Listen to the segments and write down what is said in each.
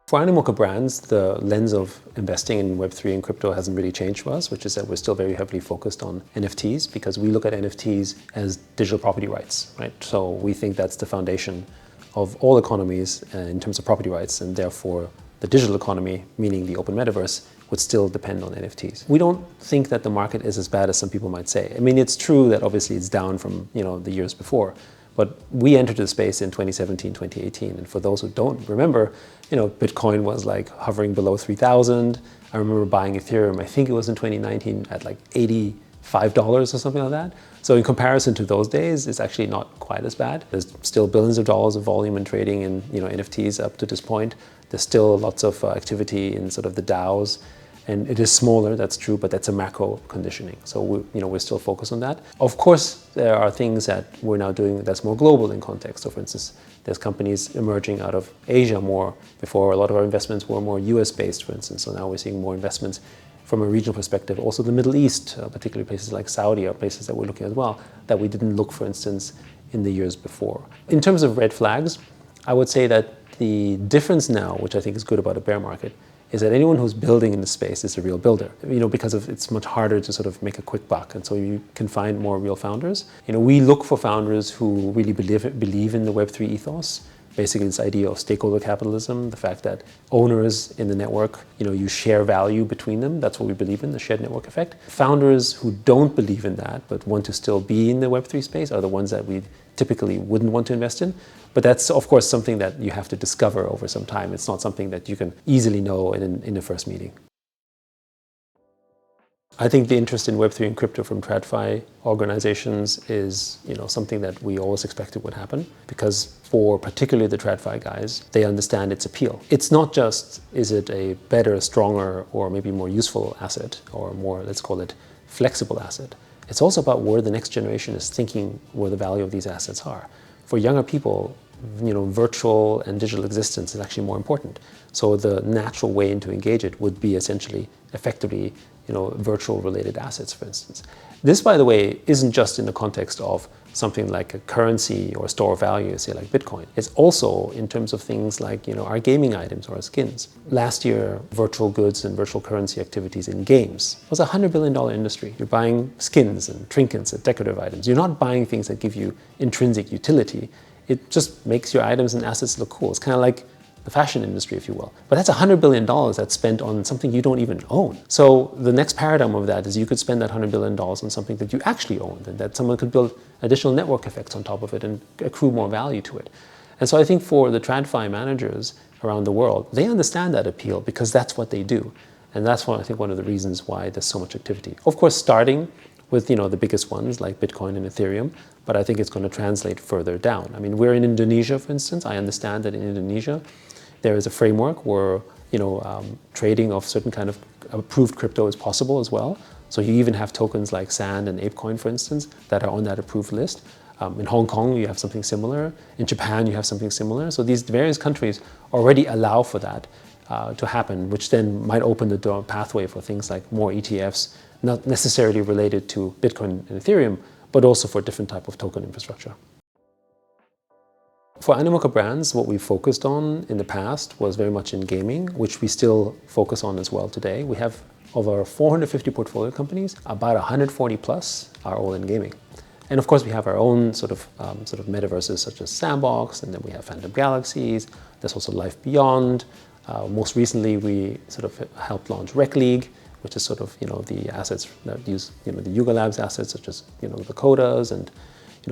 For Animoca Brands, the lens of investing in Web3 and crypto hasn't really changed for us, which is that we're still very heavily focused on NFTs because we look at NFTs as digital property rights, right? So we think that's the foundation of all economies in terms of property rights, and therefore the digital economy, meaning the open metaverse, would still depend on NFTs. We don't think that the market is as bad as some people might say. I mean, it's true that obviously it's down from the years before, but we entered the space in 2017, 2018, and for those who don't remember, Bitcoin was like hovering below 3,000. I remember buying Ethereum, I think it was in 2019 at like $85 or something like that. So in comparison to those days, it's actually not quite as bad. There's still billions of dollars of volume in trading in NFTs up to this point. There's still lots of activity in sort of the DAOs. And it is smaller, that's true, but that's a macro conditioning. So we're still focused on that. Of course, there are things that we're now doing that's more global in context. So for instance, there's companies emerging out of Asia more. Before, a lot of our investments were more US-based, for instance. So now we're seeing more investments from a regional perspective. Also the Middle East, particularly places like Saudi, are places that we're looking at as well, that we didn't look, for instance, in the years before. In terms of red flags, I would say that the difference now, which I think is good about a bear market, is that anyone who's building in the space is a real builder. Because it's much harder to sort of make a quick buck, and so you can find more real founders. We look for founders who really believe in the Web3 ethos. Basically, this idea of stakeholder capitalism, the fact that owners in the network, you share value between them. That's what we believe in, the shared network effect. Founders who don't believe in that but want to still be in the Web3 space are the ones that we typically wouldn't want to invest in. But that's, of course, something that you have to discover over some time. It's not something that you can easily know in the first meeting. I think the interest in Web3 and crypto from TradFi organizations is something that we always expected would happen, because for particularly the TradFi guys, they understand its appeal. It's not just, is it a better, stronger, or maybe more useful asset, or more, let's call it, flexible asset. It's also about where the next generation is thinking where the value of these assets are. For younger people, virtual and digital existence is actually more important. So the natural way to engage it would be essentially, effectively, virtual related assets, for instance. This, by the way, isn't just in the context of something like a currency or store of value, say like Bitcoin. It's also in terms of things like our gaming items or our skins. Last year, virtual goods and virtual currency activities in games was a $100 billion industry. You're buying skins and trinkets and decorative items. You're not buying things that give you intrinsic utility. It just makes your items and assets look cool. It's kind of like the fashion industry, if you will. But that's $100 billion that's spent on something you don't even own. So the next paradigm of that is you could spend that $100 billion on something that you actually own, and that someone could build additional network effects on top of it and accrue more value to it. And so I think for the TradFi managers around the world, they understand that appeal because that's what they do. And that's I think one of the reasons why there's so much activity. Of course, starting with the biggest ones like Bitcoin and Ethereum, but I think it's going to translate further down. I mean, we're in Indonesia, for instance. I understand that in Indonesia, there is a framework where trading of certain kind of approved crypto is possible as well. So you even have tokens like Sand and ApeCoin, for instance, that are on that approved list. In Hong Kong, you have something similar. In Japan, you have something similar. So these various countries already allow for that to happen, which then might open the door pathway for things like more ETFs, not necessarily related to Bitcoin and Ethereum, but also for different type of token infrastructure. For Animoca Brands, what we focused on in the past was very much in gaming, which we still focus on as well today. We have over 450 portfolio companies, about 140 plus are all in gaming. And of course, we have our own sort of metaverses such as Sandbox, and then we have Phantom Galaxies. There's also Life Beyond. Most recently, we sort of helped launch Rec League, which is sort of the assets that use the Yuga Labs assets such as the Kodas and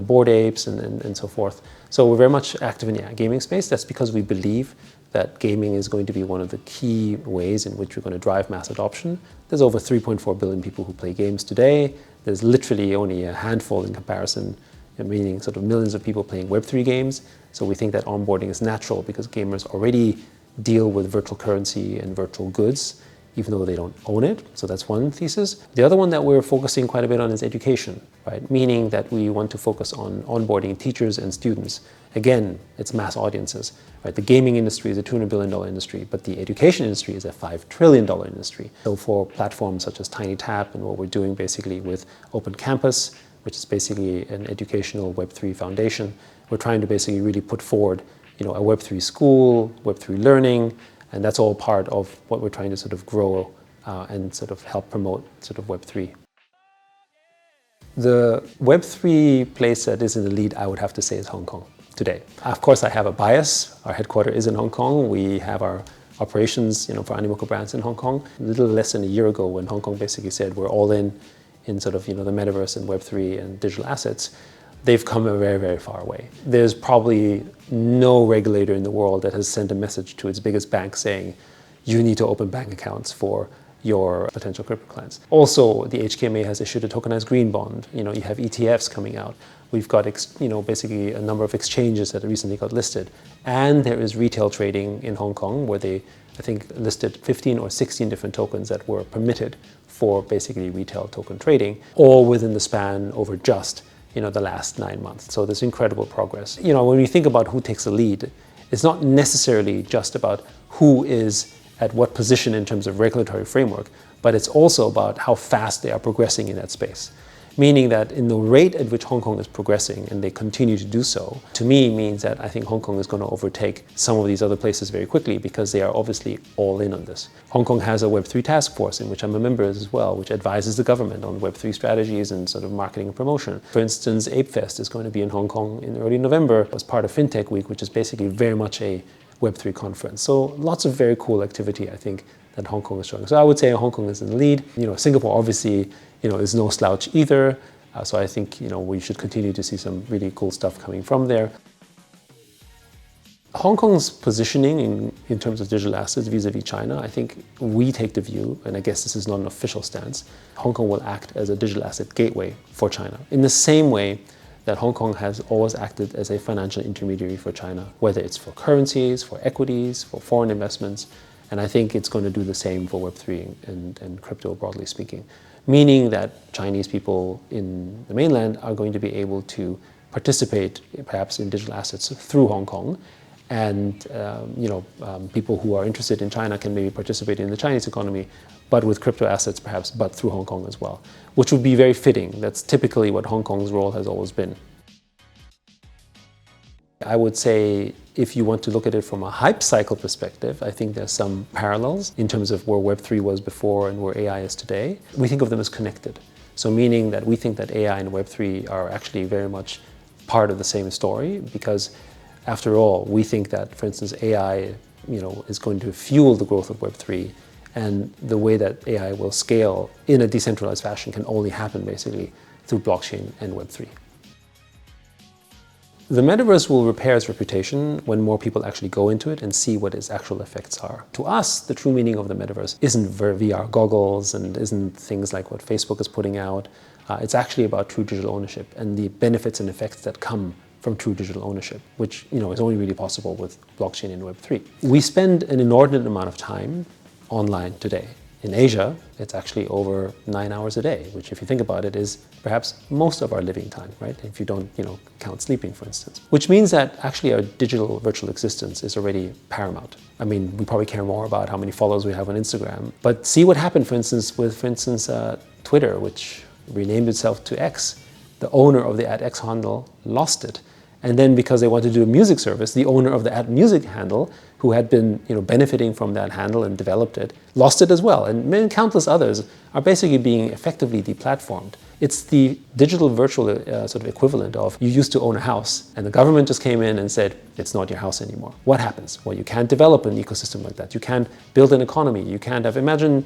Bored Apes and so forth. So we're very much active in the gaming space. That's because we believe that gaming is going to be one of the key ways in which we're going to drive mass adoption. There's over 3.4 billion people who play games today. There's literally only a handful in comparison, meaning sort of millions of people playing Web3 games. So we think that onboarding is natural because gamers already deal with virtual currency and virtual goods, even though they don't own it. So that's one thesis. The other one that we're focusing quite a bit on is education, right? Meaning that we want to focus on onboarding teachers and students. Again, it's mass audiences, right? The gaming industry is a $200 billion industry, but the education industry is a $5 trillion industry. So for platforms such as TinyTap and what we're doing basically with Open Campus, which is basically an educational Web3 foundation, we're trying to basically really put forward a Web3 school, Web3 learning, And that's all part of what we're trying to sort of grow and sort of help promote sort of Web3. The Web3 place that is in the lead, I would have to say, is Hong Kong today. Of course, I have a bias. Our headquarters is in Hong Kong. We have our operations, for Animoca Brands in Hong Kong. A little less than a year ago, when Hong Kong basically said we're all in sort of, the metaverse and Web3 and digital assets, they've come a very, very far away. There's probably no regulator in the world that has sent a message to its biggest bank saying, you need to open bank accounts for your potential crypto clients. Also, the HKMA has issued a tokenized green bond. You have ETFs coming out. We've got, basically a number of exchanges that recently got listed. And there is retail trading in Hong Kong where they, I think, listed 15 or 16 different tokens that were permitted for basically retail token trading, all within the span over just, the last 9 months. So there's incredible progress. When we think about who takes the lead, it's not necessarily just about who is at what position in terms of regulatory framework, but it's also about how fast they are progressing in that space. Meaning that in the rate at which Hong Kong is progressing, and they continue to do so, to me means that I think Hong Kong is going to overtake some of these other places very quickly because they are obviously all in on this. Hong Kong has a Web3 task force in which I'm a member as well, which advises the government on Web3 strategies and sort of marketing and promotion. For instance, ApeFest is going to be in Hong Kong in early November as part of FinTech Week, which is basically very much a Web3 conference. So lots of very cool activity, I think, that Hong Kong is showing. So I would say Hong Kong is in the lead. Singapore obviously, is no slouch either. So I think, we should continue to see some really cool stuff coming from there. Hong Kong's positioning in terms of digital assets vis-a-vis China, I think we take the view, and I guess this is not an official stance, Hong Kong will act as a digital asset gateway for China. In the same way that Hong Kong has always acted as a financial intermediary for China, whether it's for currencies, for equities, for foreign investments, and I think it's going to do the same for Web3 and crypto, broadly speaking. Meaning that Chinese people in the mainland are going to be able to participate perhaps in digital assets through Hong Kong, and people who are interested in China can maybe participate in the Chinese economy, but with crypto assets perhaps, but through Hong Kong as well, which would be very fitting. That's typically what Hong Kong's role has always been. I would say if you want to look at it from a hype cycle perspective, I think there's some parallels in terms of where Web3 was before and where AI is today. We think of them as connected. So meaning that we think that AI and Web3 are actually very much part of the same story, because after all, we think that, for instance, AI is going to fuel the growth of Web3, and the way that AI will scale in a decentralized fashion can only happen basically through blockchain and Web3. The metaverse will repair its reputation when more people actually go into it and see what its actual effects are. To us, the true meaning of the metaverse isn't VR goggles and isn't things like what Facebook is putting out. It's actually about true digital ownership and the benefits and effects that come from true digital ownership, which is only really possible with blockchain and Web3. We spend an inordinate amount of time online today. In Asia, it's actually over 9 hours a day, which if you think about it is perhaps most of our living time, right? If you don't, count sleeping, for instance. Which means that actually our digital virtual existence is already paramount. I mean, we probably care more about how many followers we have on Instagram, but see what happened, for instance, with, Twitter, which renamed itself to X. The owner of the @X handle lost it. And then because they wanted to do a music service, the owner of the @music handle, who had been benefiting from that handle and developed it, lost it as well. And countless others are basically being effectively deplatformed. It's the digital virtual sort of equivalent of you used to own a house and the government just came in and said, it's not your house anymore. What happens? Well, you can't develop an ecosystem like that. You can't build an economy. You can't have, imagine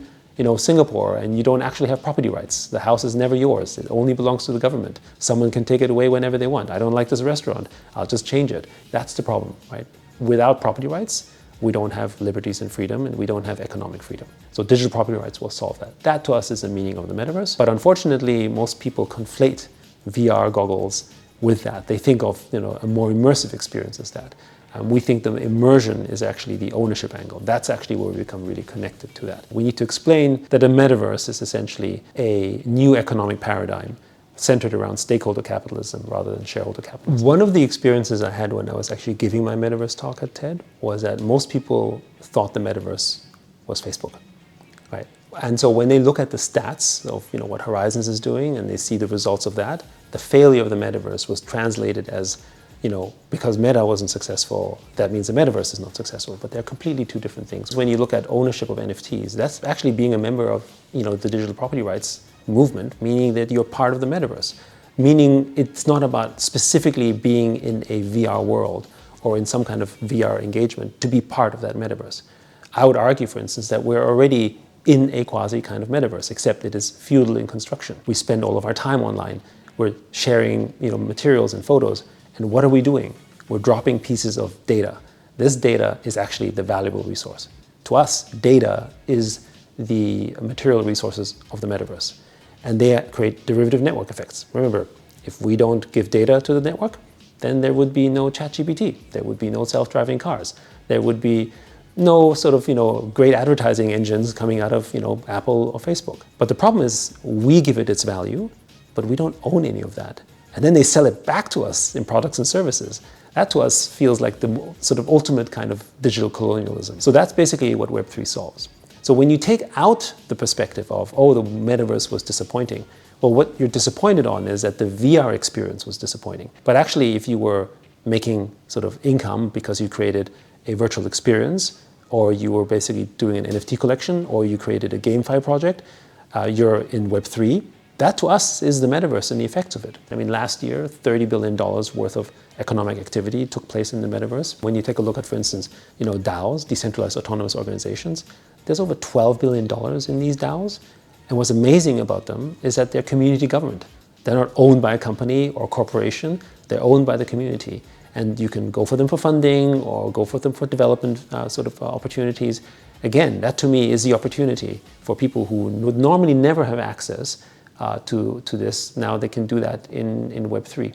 Singapore, and you don't actually have property rights. The house is never yours. It only belongs to the government. Someone can take it away whenever they want. I don't like this restaurant. I'll just change it. That's the problem, right? Without property rights, we don't have liberties and freedom, and we don't have economic freedom. So digital property rights will solve that. That to us is the meaning of the metaverse. But unfortunately, most people conflate VR goggles with that. They think of a more immersive experience as that. We think the immersion is actually the ownership angle. That's actually where we become really connected to that. We need to explain that a metaverse is essentially a new economic paradigm centered around stakeholder capitalism rather than shareholder capitalism. One of the experiences I had when I was actually giving my metaverse talk at TED was that most people thought the metaverse was Facebook, right? And so when they look at the stats of what Horizons is doing and they see the results of that, the failure of the metaverse was translated as because Meta wasn't successful, that means the metaverse is not successful. But they're completely two different things. When you look at ownership of NFTs, that's actually being a member of, the digital property rights movement, meaning that you're part of the metaverse. Meaning it's not about specifically being in a VR world or in some kind of VR engagement to be part of that metaverse. I would argue, for instance, that we're already in a quasi kind of metaverse, except it is feudal in construction. We spend all of our time online. We're sharing, materials and photos. And what are we doing? We're dropping pieces of data. This data is actually the valuable resource. To us, data is the material resources of the metaverse. And they create derivative network effects. Remember, if we don't give data to the network, then there would be no ChatGPT. There would be no self-driving cars. There would be no sort of, great advertising engines coming out of, Apple or Facebook. But the problem is we give it its value, but we don't own any of that. And then they sell it back to us in products and services. That to us feels like the sort of ultimate kind of digital colonialism. So that's basically what Web3 solves. So when you take out the perspective of, the metaverse was disappointing, well, what you're disappointed on is that the VR experience was disappointing. But actually, if you were making sort of income because you created a virtual experience, or you were basically doing an NFT collection, or you created a GameFi project, you're in Web3, that to us is the metaverse and the effects of it. I mean, last year, $30 billion worth of economic activity took place in the metaverse. When you take a look at, for instance, DAOs, decentralized autonomous organizations, there's over $12 billion in these DAOs. And what's amazing about them is that they're community government. They're not owned by a company or corporation, they're owned by the community. And you can go for them for funding or go for them for development opportunities. Again, that to me is the opportunity for people who would normally never have access to this. Now they can do that in Web3.